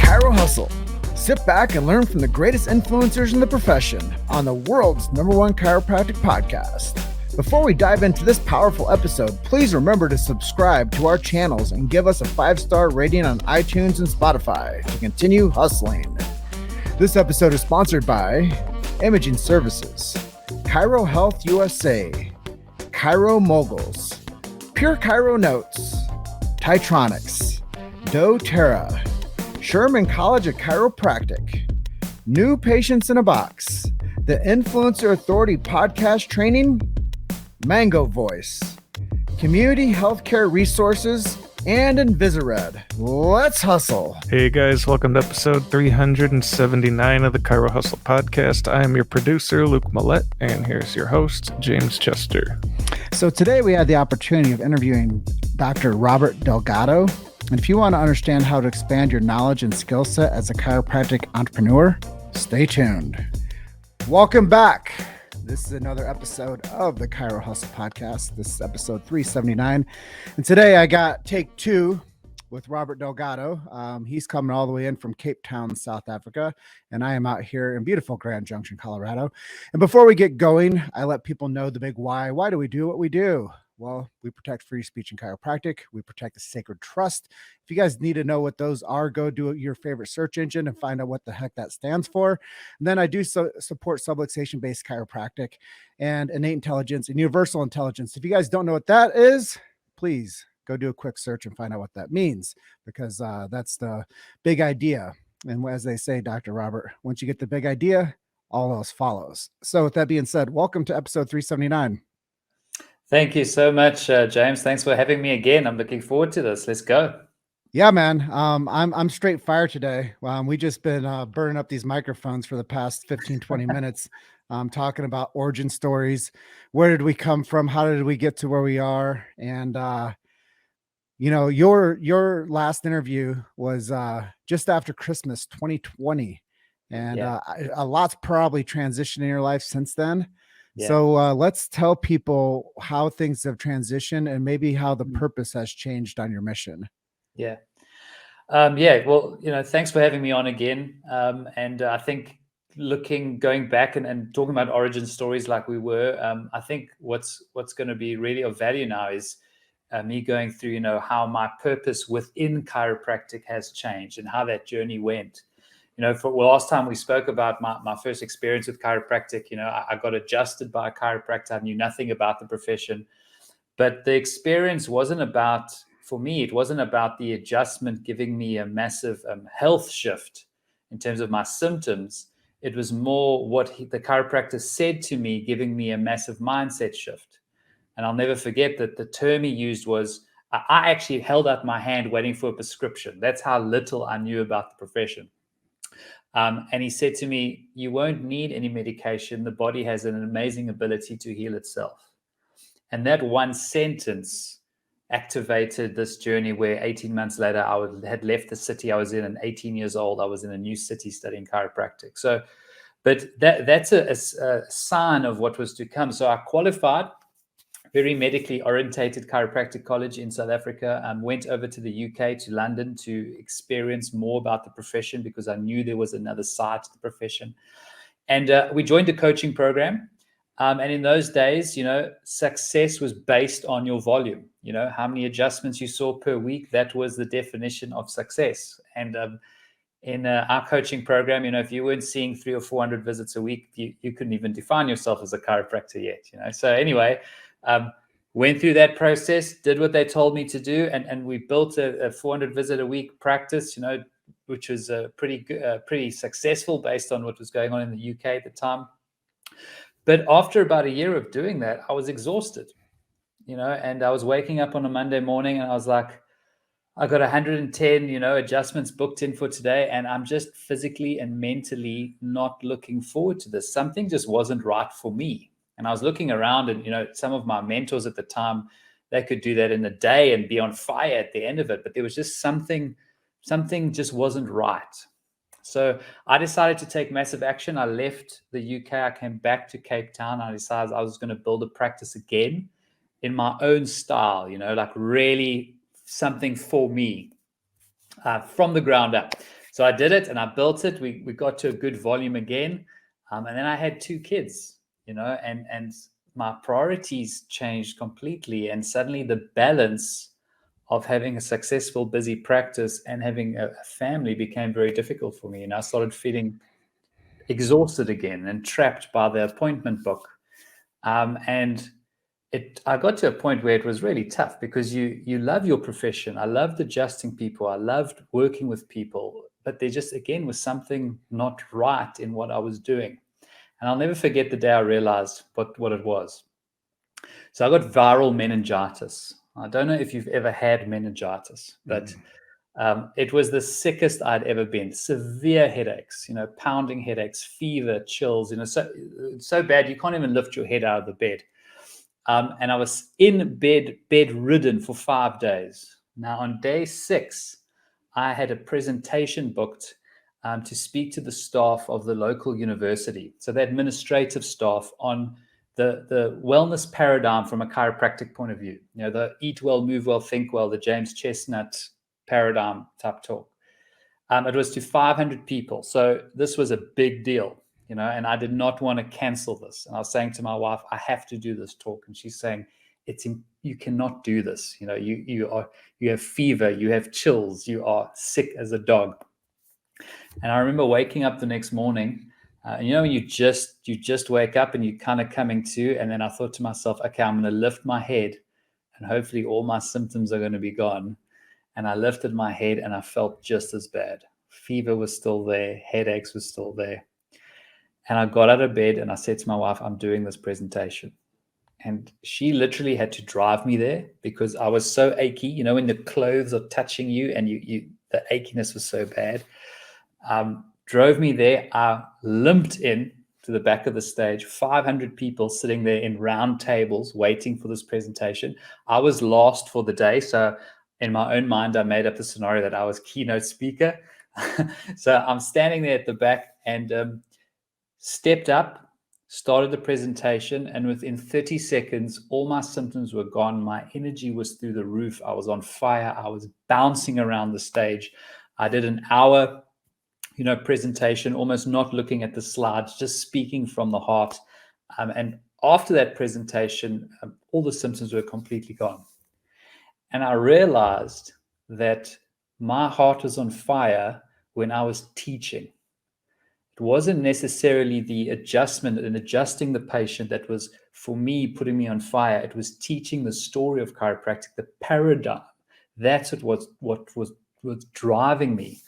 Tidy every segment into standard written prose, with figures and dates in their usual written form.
Chirohustle. Sit back and learn from the greatest influencers in the profession on the world's #1 chiropractic podcast. Before we dive into this powerful episode, please remember to subscribe to our channels and give us a 5-star rating on iTunes and Spotify to continue hustling. This episode is sponsored by Imaging Services, Chiro Health USA, Chiro Moguls, Pure Chiro Notes, Titronics, doTERRA, Sherman College of Chiropractic, New Patients in a Box, the Influencer Authority Podcast Training, Mango Voice, Community Healthcare Resources, and Invisired. Let's hustle. Hey guys, welcome to episode 379 of the Chiro Hustle podcast. I am your producer, Luke Millette, and here's your host, James Chester. So today we had the opportunity of interviewing Dr. Robert Delgado. And if you want to understand how to expand your knowledge and skill set as a chiropractic entrepreneur, stay tuned. Welcome back. This is another episode of the Chiro Hustle podcast. This is episode 379. And today I got take 2 with Robert Delgado. He's coming all the way in from Cape Town, South Africa. And I am out here in beautiful Grand Junction, Colorado. And before we get going, I let people know the big why. Why do we do what we do? Well, we protect free speech in chiropractic. We protect the sacred trust. If you guys need to know what those are, go do your favorite search engine and find out what the heck that stands for. And then I do support subluxation-based chiropractic and innate intelligence and universal intelligence. If you guys don't know what that is, please go do a quick search and find out what that means, because that's the big idea. And as they say, Dr. Robert, once you get the big idea, all else follows. So with that being said, welcome to episode 379. Thank you so much, James. Thanks for having me again. I'm looking forward to this. Let's go. Yeah, man. I'm straight fire today. We just been burning up these microphones for the past 15, 20 minutes, talking about origin stories. Where did we come from? How did we get to where we are? And your last interview was just after Christmas 2020, and a lot's probably transitioned in your life since then. Yeah. So let's tell people how things have transitioned and maybe how the purpose has changed on your mission. Yeah. Well, thanks for having me on again. And I think going back and talking about origin stories like we were, I think what's going to be really of value now is me going through, how my purpose within chiropractic has changed and how that journey went. For last time we spoke about my first experience with chiropractic, I got adjusted by a chiropractor. I knew nothing about the profession, but the experience wasn't about, for me, it wasn't about the adjustment giving me a massive health shift in terms of my symptoms. It was more what the chiropractor said to me, giving me a massive mindset shift. And I'll never forget that the term he used was, I actually held out my hand waiting for a prescription. That's how little I knew about the profession. And he said to me, you won't need any medication. The body has an amazing ability to heal itself. And that one sentence activated this journey where 18 months later, I had left the city I was in, and 18 years old, I was in a new city studying chiropractic. So, but that's a sign of what was to come. So I qualified, very medically orientated chiropractic college in South Africa, went over to the UK, to London, to experience more about the profession because I knew there was another side to the profession. And we joined a coaching program. And in those days, success was based on your volume, how many adjustments you saw per week. That was the definition of success. And in our coaching program, if you weren't seeing 300 or 400 visits a week, you couldn't even define yourself as a chiropractor yet, So anyway, went through that process, did what they told me to do, and we built a 400 visit a week practice, which was pretty successful based on what was going on in the UK at the time. But after about a year of doing that, I was exhausted, and I was waking up on a Monday morning and I was like, I got 110, adjustments booked in for today, and I'm just physically and mentally not looking forward to this. Something just wasn't right for me. And I was looking around, and, some of my mentors at the time, they could do that in a day and be on fire at the end of it. But there was just something just wasn't right. So I decided to take massive action. I left the UK. I came back to Cape Town. I decided I was going to build a practice again in my own style, like really something for me from the ground up. So I did it and I built it. We got to a good volume again. And then I had 2 kids, and my priorities changed completely. And suddenly the balance of having a successful, busy practice and having a family became very difficult for me. And I started feeling exhausted again and trapped by the appointment book. And I got to a point where it was really tough because you love your profession. I loved adjusting people. I loved working with people, but there just, again, was something not right in what I was doing. And I'll never forget the day I realized what it was. So I got viral meningitis. I don't know if you've ever had meningitis, but it was the sickest I'd ever been. Severe headaches, pounding headaches, fever, chills, so bad you can't even lift your head out of the bed. And I was in bedridden for 5 days. Now, on day 6, I had a presentation booked to speak to the staff of the local university. So the administrative staff on the wellness paradigm from a chiropractic point of view. The eat well, move well, think well, the James Chestnut paradigm type talk. It was to 500 people. So this was a big deal, and I did not want to cancel this. And I was saying to my wife, I have to do this talk. And she's saying, you cannot do this. You have fever, you have chills, you are sick as a dog. And I remember waking up the next morning, when you just wake up and you're kind of coming to, and then I thought to myself, okay, I'm going to lift my head and hopefully all my symptoms are going to be gone. And I lifted my head and I felt just as bad. Fever was still there. Headaches were still there. And I got out of bed and I said to my wife, I'm doing this presentation. And she literally had to drive me there because I was so achy. When the clothes are touching you and the achiness was so bad. Drove me there. I limped in to the back of the stage, 500 people sitting there in round tables waiting for this presentation. I was last for the day. So in my own mind, I made up the scenario that I was keynote speaker. So I'm standing there at the back and stepped up, started the presentation, and within 30 seconds, all my symptoms were gone. My energy was through the roof. I was on fire. I was bouncing around the stage. I did an hour, presentation, almost not looking at the slides, just speaking from the heart. And after that presentation, all the symptoms were completely gone. And I realized that my heart was on fire when I was teaching. It wasn't necessarily the adjustment and adjusting the patient that was, for me, putting me on fire. It was teaching the story of chiropractic, the paradigm. That's what was driving me.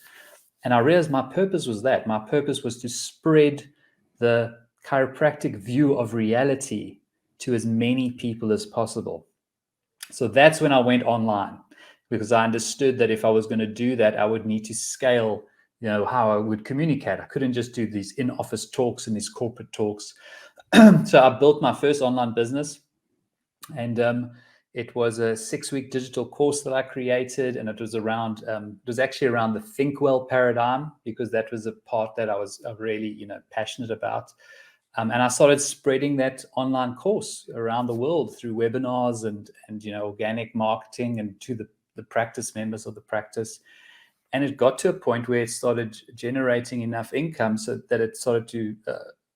And I realized my purpose was that. My purpose was to spread the chiropractic view of reality to as many people as possible. So that's when I went online, because I understood that if I was going to do that, I would need to scale, how I would communicate. I couldn't just do these in-office talks and these corporate talks. So I built my first online business, and it was a 6-week digital course that I created, and it was actually around the think well paradigm, because that was a part that I was really, passionate about. And I started spreading that online course around the world through webinars and organic marketing and to the practice members of the practice. And it got to a point where it started generating enough income so that it started to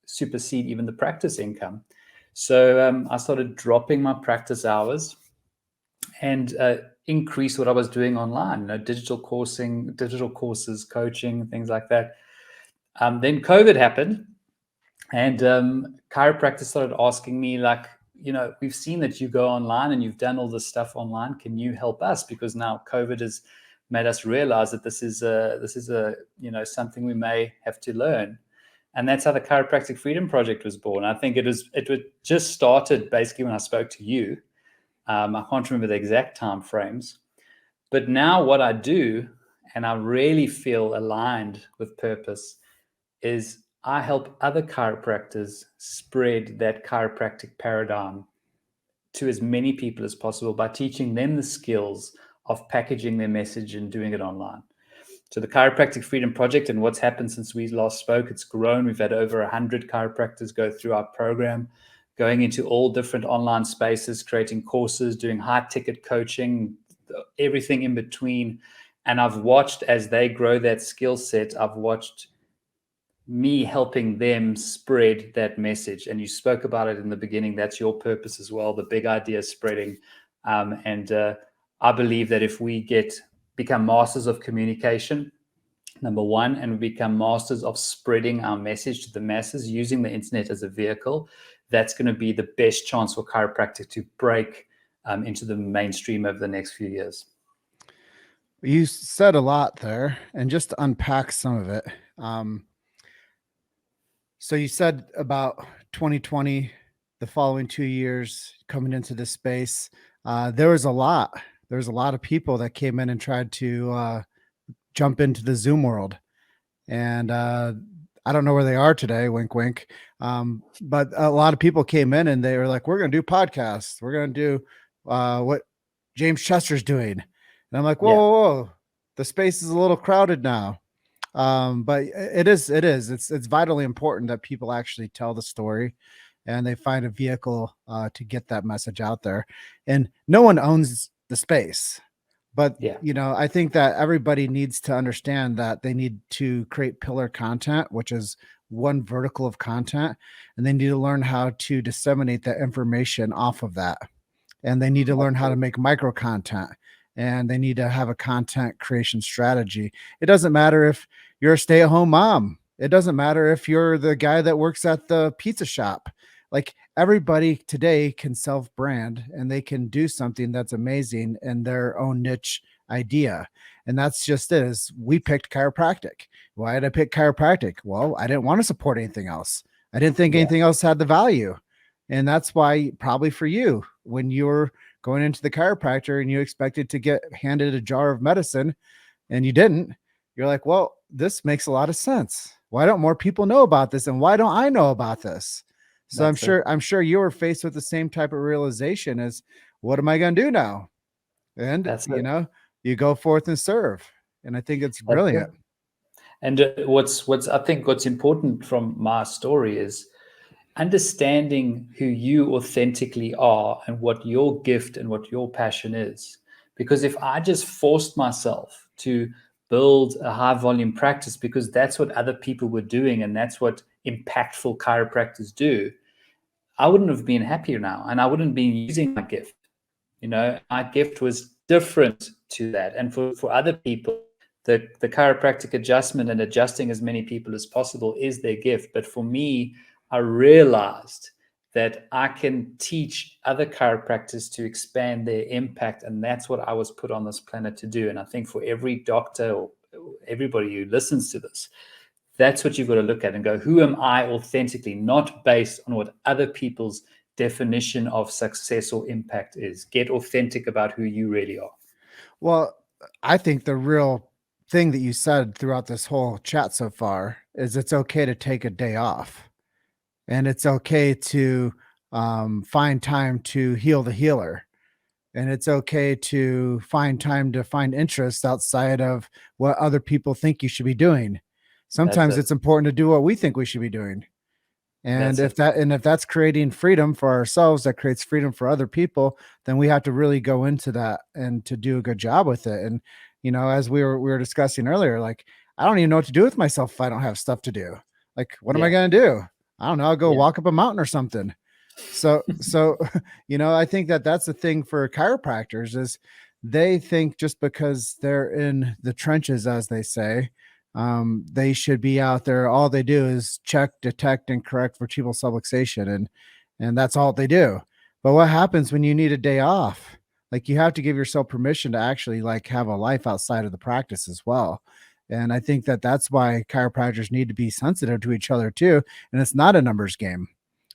supersede even the practice income. So I started dropping my practice hours and increase what I was doing online, digital courses, coaching, things like that. Then COVID happened. And chiropractors started asking me, we've seen that you go online and you've done all this stuff online. Can you help us? Because now COVID has made us realize that this is something we may have to learn. And that's how the Chiropractic Freedom Project was born. I think it just started basically when I spoke to you. I can't remember the exact time frames. But now what I do, and I really feel aligned with purpose, is I help other chiropractors spread that chiropractic paradigm to as many people as possible by teaching them the skills of packaging their message and doing it online. So the Chiropractic Freedom Project, and what's happened since we last spoke, it's grown. We've had over 100 chiropractors go through our program, going into all different online spaces, creating courses, doing high ticket coaching, everything in between. And I've watched as they grow that skill set, I've watched me helping them spread that message. And you spoke about it in the beginning. That's your purpose as well. The big idea is spreading. I believe that if we become masters of communication, number one, and we become masters of spreading our message to the masses using the internet as a vehicle, that's going to be the best chance for chiropractic to break into the mainstream over the next few years. You said a lot there, and just to unpack some of it. So you said about 2020, the following 2 years coming into this space, there was a lot of people that came in and tried to jump into the Zoom world. And I don't know where they are today, wink, wink. But a lot of people came in and they were like, we're going to do podcasts. We're going to do what James Chester's doing. And I'm like, whoa, the space is a little crowded now. But it's vitally important that people actually tell the story and they find a vehicle to get that message out there. And no one owns the space. But, I think that everybody needs to understand that they need to create pillar content, which is one vertical of content, and they need to learn how to disseminate that information off of that. And they need to learn how to make micro content, and they need to have a content creation strategy. It doesn't matter if you're a stay-at-home mom. It doesn't matter if you're the guy that works at the pizza shop. Like, everybody today can self-brand and they can do something that's amazing in their own niche idea. And that's just it. Is we picked chiropractic. Why did I pick chiropractic? Well, I didn't want to support anything else. I didn't think anything else had the value. And that's why, probably for you, when you're going into the chiropractor and you expected to get handed a jar of medicine and you didn't, you're like, well, this makes a lot of sense. Why don't more people know about this? And why don't I know about this? So I'm sure you were faced with the same type of realization as, what am I going to do now? And you go forth and serve. And I think it's brilliant. And I think what's important from my story is understanding who you authentically are and what your gift and what your passion is. Because if I just forced myself to build a high volume practice because that's what other people were doing and that's what impactful chiropractors do, I wouldn't have been happier now, and I wouldn't be using my gift. My gift was different to that. And for other people, the chiropractic adjustment and adjusting as many people as possible is their gift. But for me, I realized that I can teach other chiropractors to expand their impact. And that's what I was put on this planet to do. And I think for every doctor or everybody who listens to this, that's what you've got to look at and go, who am I authentically, not based on what other people's definition of success or impact is. Get authentic about who you really are. Well, I think the real thing that you said throughout this whole chat so far is it's okay to take a day off. And it's okay to find time to heal the healer. And it's okay to find time to find interests outside of what other people think you should be doing. Sometimes it's important to do what we think we should be doing. And if that's creating freedom for ourselves, that creates freedom for other people, then we have to really go into that and to do a good job with it. And, as we were discussing earlier, like, I don't even know what to do with myself if I don't have stuff to do. Like, what am I going to do? I don't know. I'll go walk up a mountain or something. So, I think that's the thing for chiropractors is they think just because they're in the trenches, as they say, they should be out there. All they do is check, detect, and correct vertebral subluxation. And that's all they do. But what happens when you need a day off? Like, you have to give yourself permission to actually have a life outside of the practice as well. And I think that's why chiropractors need to be sensitive to each other too. And it's not a numbers game.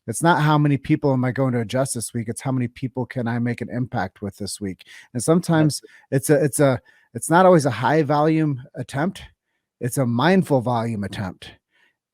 It's not how many people am I going to adjust this week. It's how many people can I make an impact with this week. And sometimes it's not always a high volume attempt. It's a mindful volume attempt.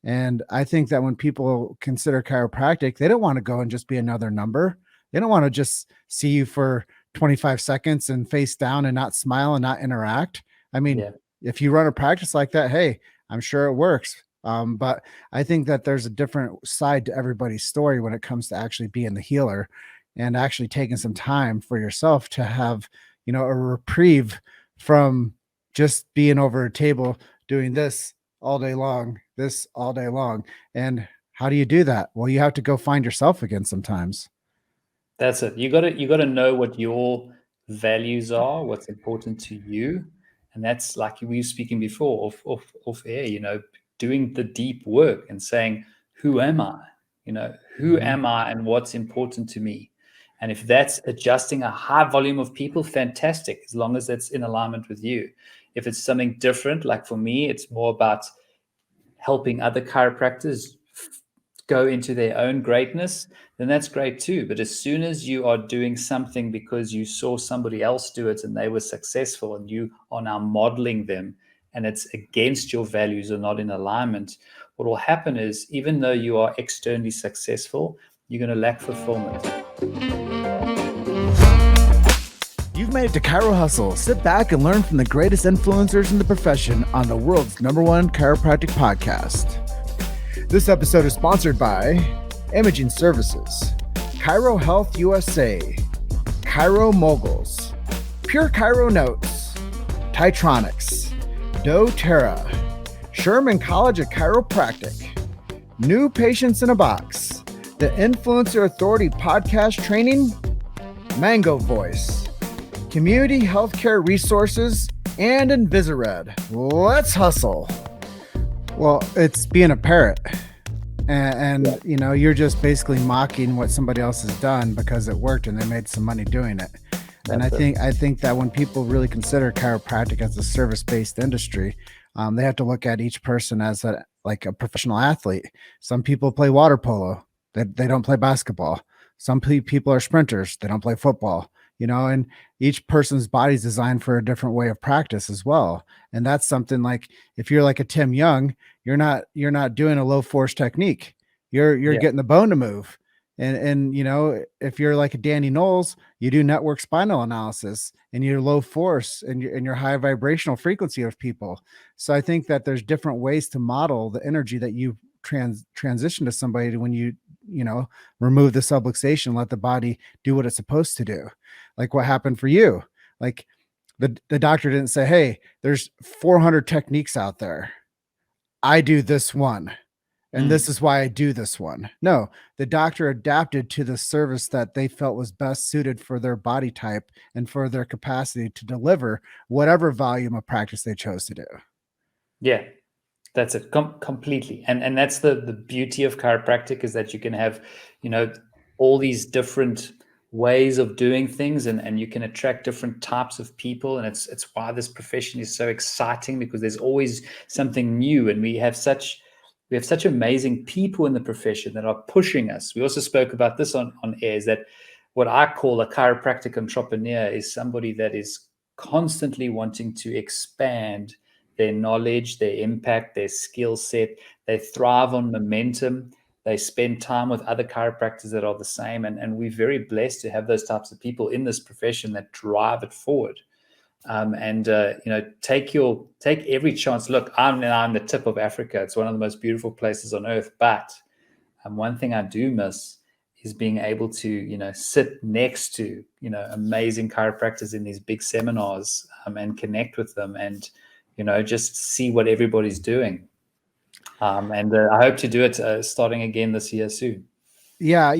And I think that when people consider chiropractic, they don't want to go and just be another number. They don't want to just see you for 25 seconds and face down and not smile and not interact. I mean, if you run a practice like that, hey, I'm sure it works. But I think that there's a different side to everybody's story when it comes to actually being the healer and actually taking some time for yourself to have, a reprieve from just being over a table doing this all day long. And how do you do that? Well, you have to go find yourself again sometimes. That's it. You got to know what your values are, what's important to you, and that's like we were speaking before off air. Doing the deep work and saying, "Who am I? Who Mhm. am I, and what's important to me?" And if that's adjusting a high volume of people, fantastic, as long as that's in alignment with you. If it's something different, like for me, it's more about helping other chiropractors go into their own greatness, then that's great too. But as soon as you are doing something because you saw somebody else do it and they were successful and you are now modeling them and it's against your values or not in alignment, what will happen is even though you are externally successful, you're going to lack fulfillment. You've made it to Chiro Hustle. Sit back and learn from the greatest influencers in the profession on the world's #1 chiropractic podcast. This episode is sponsored by Imaging Services, Chiro Health USA, Chiro Moguls, Pure Chiro Notes, Titronics, doTERRA, Sherman College of Chiropractic, New Patients in a Box, the Influencer Authority Podcast Training, Mango Voice, Community Healthcare Resources, and Invisired. Let's hustle. Well, it's being a parrot. And you're just basically mocking what somebody else has done because it worked and they made some money doing it. And I think that when people really consider chiropractic as a service-based industry, they have to look at each person as a professional athlete. Some people play water polo. They don't play basketball. Some people are sprinters. They don't play football. And each person's body is designed for a different way of practice as well. And that's something like if you're like a Tim Young, you're not doing a low force technique. You're getting the bone to move. And if you're like a Danny Knowles, you do network spinal analysis and you're low force and your high vibrational frequency of people. So I think that there's different ways to model the energy that you transition to somebody when you remove the subluxation, let the body do what it's supposed to do. Like what happened for you. Like the doctor didn't say, hey, there's 400 techniques out there. I do this one. And this is why I do this one. No, the doctor adapted to the service that they felt was best suited for their body type and for their capacity to deliver whatever volume of practice they chose to do. Yeah, that's it. Completely. And that's the beauty of chiropractic is that you can have, all these different ways of doing things and you can attract different types of people. And it's why this profession is so exciting because there's always something new. And we have such amazing people in the profession that are pushing us. We also spoke about this on air, is that what I call a chiropractic entrepreneur is somebody that is constantly wanting to expand their knowledge, their impact, their skill set. They thrive on momentum. They spend time with other chiropractors that are the same. And we're very blessed to have those types of people in this profession that drive it forward. Take every chance. Look, I'm now in the tip of Africa. It's one of the most beautiful places on earth. But one thing I do miss is being able to, sit next to, amazing chiropractors in these big seminars and connect with them and, just see what everybody's doing. I hope to do it starting again this year soon. Yeah.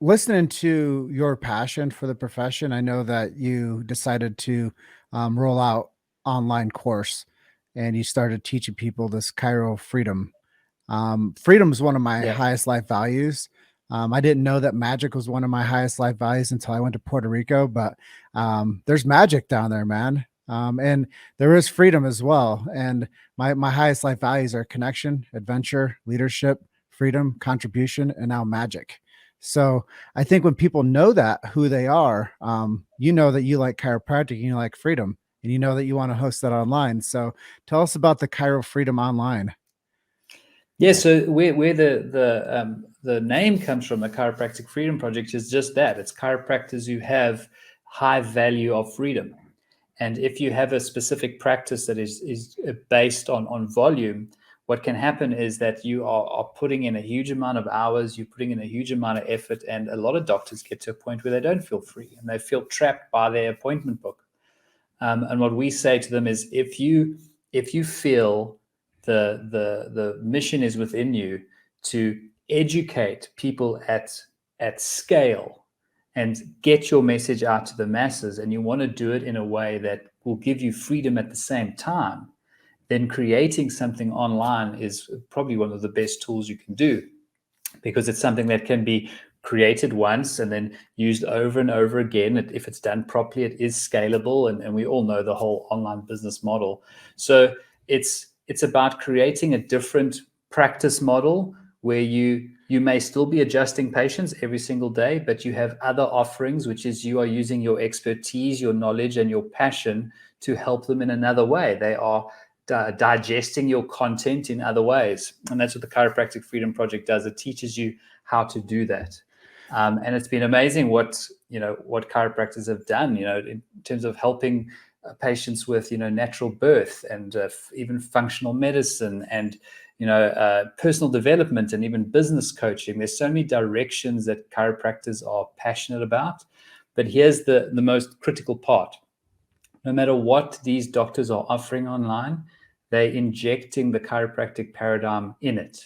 Listening to your passion for the profession, I know that you decided to roll out online course and you started teaching people this Chiro freedom. Freedom is one of my highest life values. I didn't know that magic was one of my highest life values until I went to Puerto Rico, but there's magic down there, man. And there is freedom as well. And my highest life values are connection, adventure, leadership, freedom, contribution, and now magic. So I think when people know that who they are, that you like chiropractic and you like freedom, and you know that you want to host that online. So tell us about the Chiro Freedom Online. Yeah, so where the name comes from, the Chiropractic Freedom Project, is just that. It's chiropractors who have high value of freedom. And if you have a specific practice that is based on volume, what can happen is that you are putting in a huge amount of hours, you're putting in a huge amount of effort, and a lot of doctors get to a point where they don't feel free and they feel trapped by their appointment book. And what we say to them is, if you feel the mission is within you to educate people at scale and get your message out to the masses, and you want to do it in a way that will give you freedom at the same time, then creating something online is probably one of the best tools you can do, because it's something that can be created once and then used over and over again. If it's done properly, it is scalable, and we all know the whole online business model. So it's about creating a different practice model where you may still be adjusting patients every single day, but you have other offerings, which is you are using your expertise, your knowledge, and your passion to help them in another way. They are digesting your content in other ways. And that's what the Chiropractic Freedom Project does. It teaches you how to do that. And it's been amazing what chiropractors have done, in terms of helping patients with, natural birth, and even functional medicine, and, personal development, and even business coaching. There's so many directions that chiropractors are passionate about. But here's the most critical part. No matter what these doctors are offering online, they're injecting the chiropractic paradigm in it.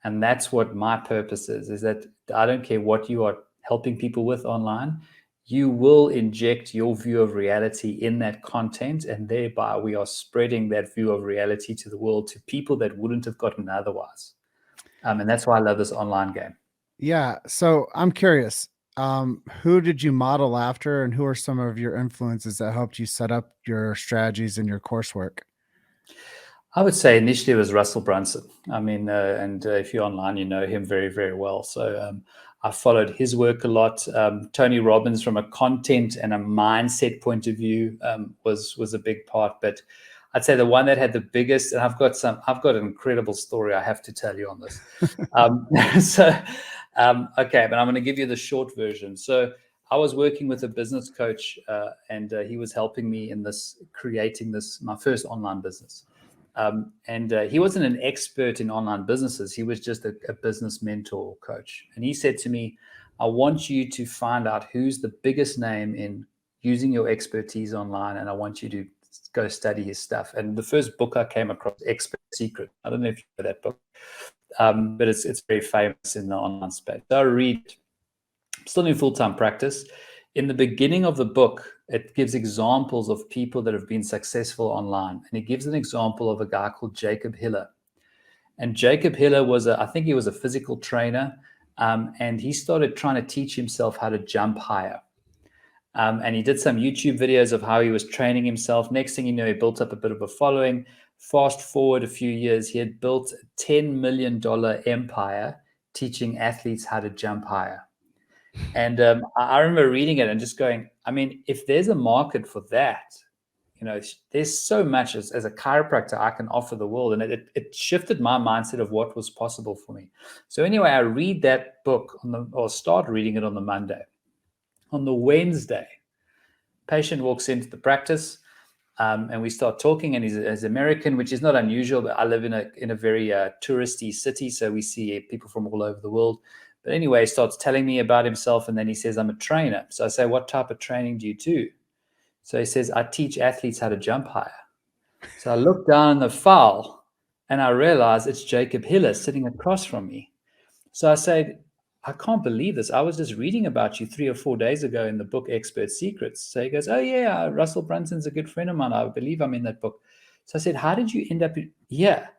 And that's what my purpose is that I don't care what you are helping people with online, you will inject your view of reality in that content, and thereby we are spreading that view of reality to the world, to people that wouldn't have gotten otherwise. And that's why I love this online game. Yeah. So I'm curious, who did you model after, and who are some of your influences that helped you set up your strategies and your coursework? I would say initially it was Russell Brunson. I mean, if you're online, you know him very, very well. So I followed his work a lot. Tony Robbins, from a content and a mindset point of view, was a big part. But I'd say the one that had the biggest, and I've got an incredible story I have to tell you on this. Okay, but I'm going to give you the short version. So I was working with a business coach, and he was helping me in creating my first online business. He wasn't an expert in online businesses. He was just a business mentor coach. And he said to me, I want you to find out who's the biggest name in using your expertise online, and I want you to go study his stuff. And the first book I came across, Expert Secret. I don't know if you know that book, but it's very famous in the online space. So I read it. I'm still in full-time practice. In the beginning of the book, it gives examples of people that have been successful online. And it gives an example of a guy called Jacob Hiller. And Jacob Hiller I think he was a physical trainer. And he started trying to teach himself how to jump higher. And he did some YouTube videos of how he was training himself. Next thing you know, he built up a bit of a following. Fast forward a few years, he had built a $10 million empire teaching athletes how to jump higher. And I remember reading it and just going, I mean, if there's a market for that, there's so much as a chiropractor I can offer the world. And it shifted my mindset of what was possible for me. So anyway, I read that book or start reading it on the Monday. On the Wednesday, patient walks into the practice, and we start talking, and he's American, which is not unusual, but I live in a very touristy city, so we see people from all over the world. But anyway, he starts telling me about himself, and then he says, I'm a trainer. So I say, what type of training do you do? So he says, I teach athletes how to jump higher. So I look down the file, and I realize it's Jacob Hiller sitting across from me. So I said, I can't believe this. I was just reading about you 3 or 4 days ago in the book Expert Secrets. So he goes, oh yeah, Russell Brunson's a good friend of mine. I believe I'm in that book. So I said, how did you end up here?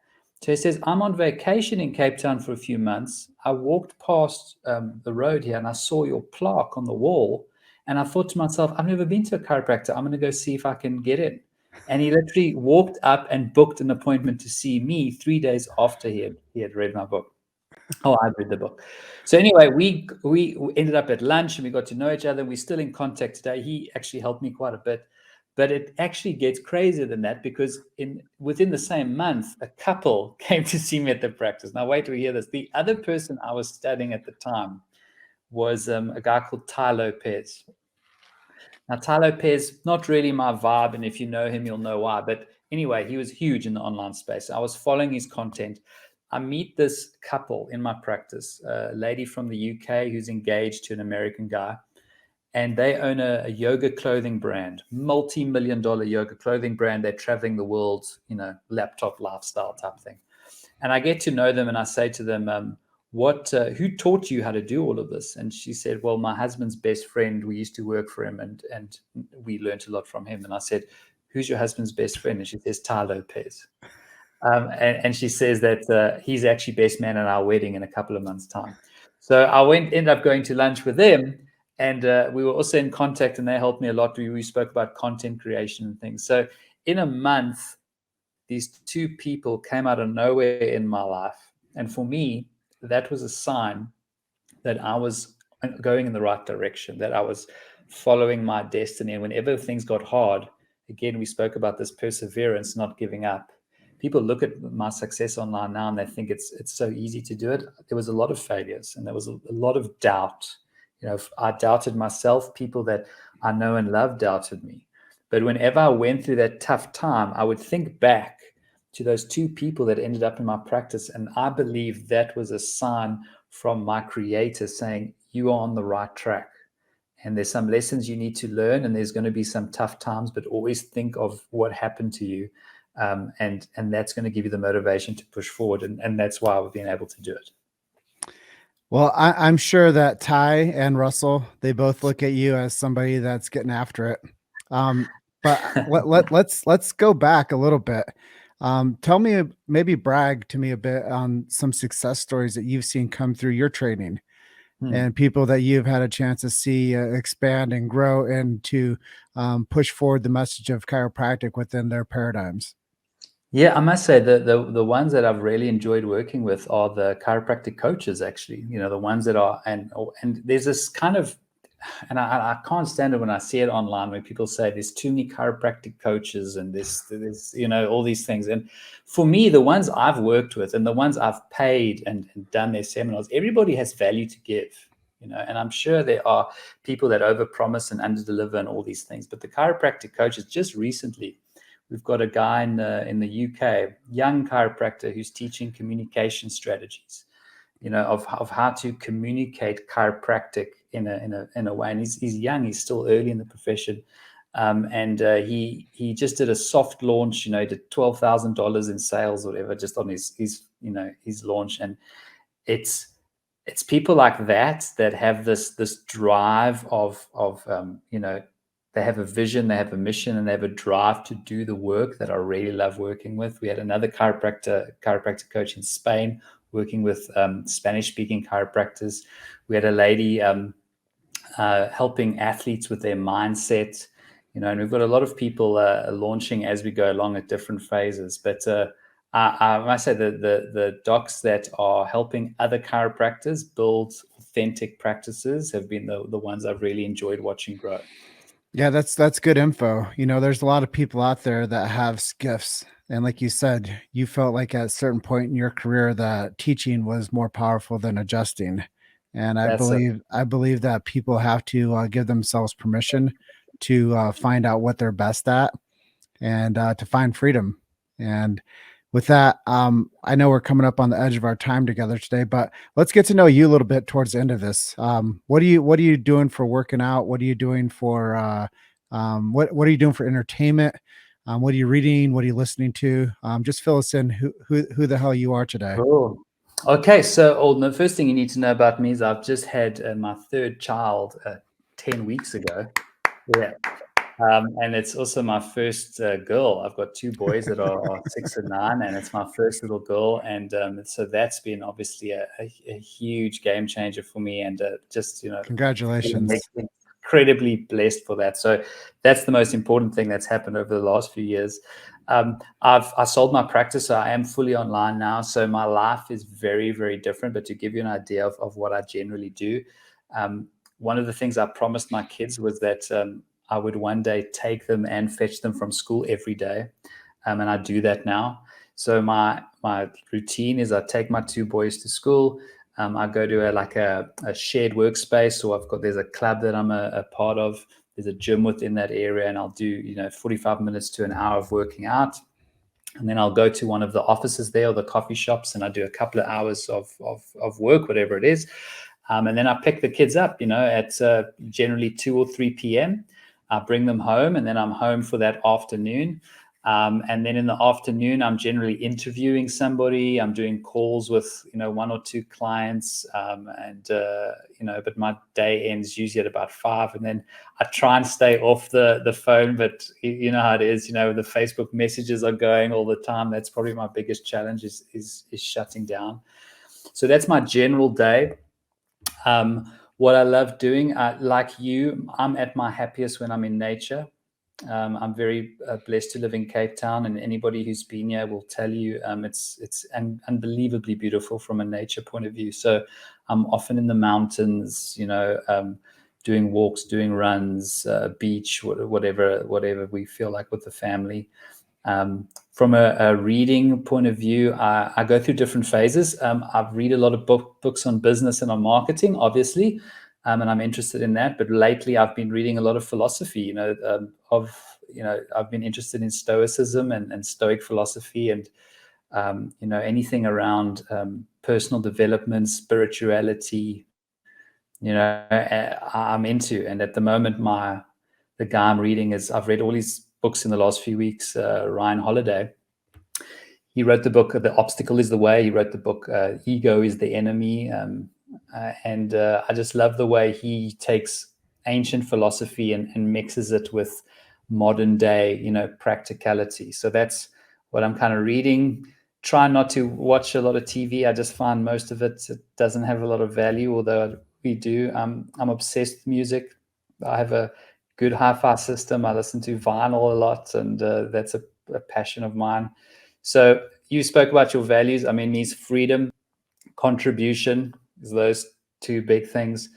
So he says, I'm on vacation in Cape Town for a few months. I walked past the road here and I saw your plaque on the wall. And I thought to myself, I've never been to a chiropractor. I'm going to go see if I can get in. And he literally walked up and booked an appointment to see me 3 days after he had read my book. Oh, I read the book. So anyway, we ended up at lunch and we got to know each other. We're still in contact today. He actually helped me quite a bit. But it actually gets crazier than that, because within the same month, a couple came to see me at the practice. Now, wait till you hear this. The other person I was studying at the time was a guy called Tai Lopez. Now, Tai Lopez, not really my vibe, and if you know him, you'll know why. But anyway, he was huge in the online space. I was following his content. I meet this couple in my practice, a lady from the UK who's engaged to an American guy. and they own a yoga clothing brand, multi-million-dollar yoga clothing brand. They're traveling the world, laptop lifestyle type thing. And I get to know them, and I say to them, who taught you how to do all of this? And she said, well, my husband's best friend, we used to work for him, and we learned a lot from him. And I said, who's your husband's best friend? And she says, Tai Lopez. And she says that he's actually best man at our wedding in a couple of months' time. So I ended up going to lunch with them, and we were also in contact, and they helped me a lot. We spoke about content creation and things. So in a month, these two people came out of nowhere in my life. And for me, that was a sign that I was going in the right direction, that I was following my destiny. And whenever things got hard, again, we spoke about this perseverance, not giving up. People look at my success online now and they think it's so easy to do it. There was a lot of failures, and there was a lot of doubt. I doubted myself. People that I know and love doubted me. But whenever I went through that tough time, I would think back to those two people that ended up in my practice. And I believe that was a sign from my creator saying, you are on the right track. And there's some lessons you need to learn, and there's going to be some tough times, but always think of what happened to you. And that's going to give you the motivation to push forward. And that's why we've been able to do it. Well, I'm sure that Tai and Russell, they both look at you as somebody that's getting after it. But let's go back a little bit. Tell me, maybe brag to me a bit on some success stories that you've seen come through your training and people that you've had a chance to see expand and grow and to push forward the message of chiropractic within their paradigms. Yeah, I must say the ones that I've really enjoyed working with are the chiropractic coaches, actually, the ones that are, and there's this kind of, and I can't stand it when I see it online when people say there's too many chiropractic coaches and there's all these things. And for me, the ones I've worked with and the ones I've paid and done their seminars, everybody has value to give, and I'm sure there are people that overpromise and underdeliver and all these things. But the chiropractic coaches, just recently, we've got a guy in the UK, young chiropractor, who's teaching communication strategies, of how to communicate chiropractic in a way. And he's young, he's still early in the profession. And he just did a soft launch, he did $12,000 in sales or whatever, just on his launch. And it's people like that have this drive of they have a vision, they have a mission, and they have a drive to do the work that I really love working with. We had another chiropractic coach in Spain working with Spanish-speaking chiropractors. We had a lady helping athletes with their mindset, and we've got a lot of people launching as we go along at different phases. But I must say the docs that are helping other chiropractors build authentic practices have been the ones I've really enjoyed watching grow. Yeah, that's good info. There's a lot of people out there that have gifts. And like you said, you felt like at a certain point in your career that teaching was more powerful than adjusting. And I believe that people have to give themselves permission to find out what they're best at and to find freedom. And with that, I know we're coming up on the edge of our time together today, but let's get to know you a little bit towards the end of this. What are you doing for working out? What are you doing for what are you doing for entertainment? What are you reading? What are you listening to? Just fill us in who the hell you are today. Cool. Okay, so Alden, the first thing you need to know about me is I've just had my third child 10 weeks ago. Yeah. And it's also my first girl. I've got two boys that are 6 and 9, and it's my first little girl. And so that's been obviously a huge game changer for me. And Congratulations. Incredibly blessed for that. So that's the most important thing that's happened over the last few years. I sold my practice, so I am fully online now. So my life is very, very different. But to give you an idea of what I generally do, one of the things I promised my kids was that I would one day take them and fetch them from school every day. And I do that now. So my routine is I take my two boys to school. I go to a shared workspace, or there's a club that I'm a part of. There's a gym within that area, and I'll do 45 minutes to an hour of working out. And then I'll go to one of the offices there or the coffee shops, and I do a couple of hours of work, whatever it is. And then I pick the kids up, at generally 2 or 3 p.m. I bring them home, and then I'm home for that afternoon. And then in the afternoon, I'm generally interviewing somebody. I'm doing calls with, 1 or 2 clients. But my day ends usually at about 5. And then I try and stay off the phone, but you know how it is, the Facebook messages are going all the time. That's probably my biggest challenge is shutting down. So that's my general day. What I love doing, like you, I'm at my happiest when I'm in nature. I'm very blessed to live in Cape Town, and anybody who's been here will tell you it's unbelievably beautiful from a nature point of view. So I'm often in the mountains, doing walks, doing runs, beach, whatever we feel like with the family. From a reading point of view, I go through different phases. I've read a lot of books on business and on marketing, obviously, and I'm interested in that. But lately, I've been reading a lot of philosophy. I've been interested in Stoicism and Stoic philosophy, and anything around personal development, spirituality. I'm into. And at the moment, the guy I'm reading I've read all these books in the last few weeks. Ryan Holiday. He wrote the book "The Obstacle Is the Way." He wrote the book "Ego Is the Enemy," and I just love the way he takes ancient philosophy and mixes it with modern day, practicality. So that's what I'm kind of reading. Try not to watch a lot of TV. I just find most of it doesn't have a lot of value, although we do. I'm obsessed with music. I have a good hi-fi system. I listen to vinyl a lot, and that's a passion of mine. So you spoke about your values. I mean, these freedom, contribution, is those 2 big things.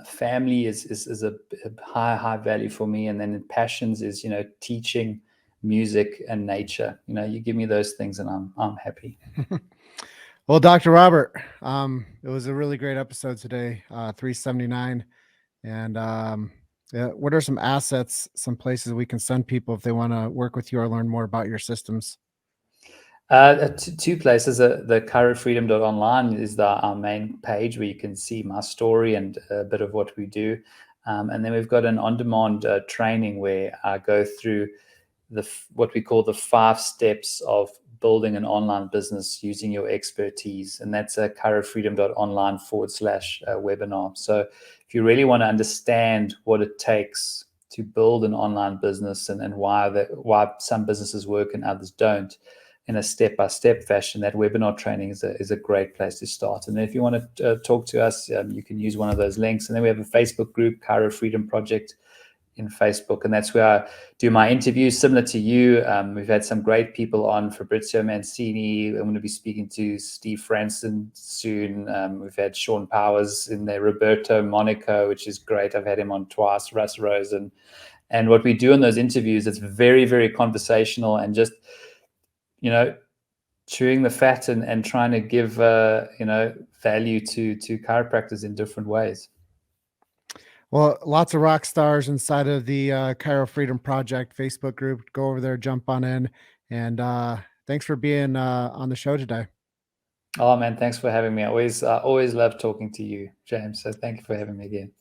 Family is a high value for me, and then passions is teaching, music, and nature. You give me those things, and I'm happy. Well, Dr. Robert, it was a really great episode today, 379. And what are some assets, some places we can send people if they want to work with you or learn more about your systems? 2 places. The chirofreedom.online is our main page where you can see my story and a bit of what we do. And then we've got an on-demand training where I go through what we call the 5 steps of building an online business using your expertise. And that's chirofreedom.online/webinar. So if you really want to understand what it takes to build an online business and why some businesses work and others don't, in a step-by-step fashion, that webinar training is a great place to start. And then if you want to talk to us, you can use one of those links. And then we have a Facebook group, Chiro Freedom Project, in Facebook, and that's where I do my interviews, similar to you. We've had some great people on: Fabrizio Mancini. I'm going to be speaking to Steve Franson soon. We've had Sean Powers in there, Roberto Monaco, which is great. I've had him on twice, Russ Rose, and what we do in those interviews, it's very, very conversational and just chewing the fat and trying to give value to chiropractors in different ways. Well, lots of rock stars inside of the Chiro Freedom Project Facebook group. Go over there, jump on in, and thanks for being on the show today. Oh man, thanks for having me. I always love talking to you, James. So thank you for having me again.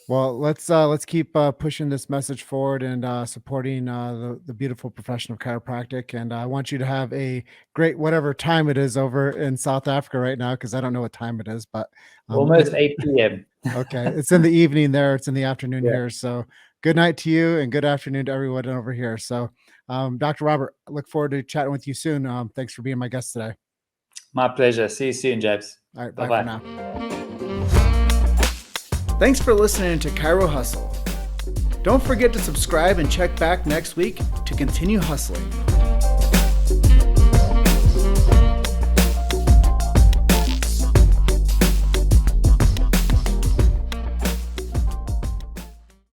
Well, let's keep pushing this message forward and supporting the beautiful profession of chiropractic. And I want you to have a great whatever time it is over in South Africa right now, because I don't know what time it is, but almost 8 p.m. Okay, it's in the evening there. It's in the afternoon here. So good night to you and good afternoon to everyone over here. So, Dr. Robert, I look forward to chatting with you soon. Thanks for being my guest today. My pleasure. See you soon, James. All right, bye for now. Thanks for listening to Chiro Hustle. Don't forget to subscribe and check back next week to continue hustling.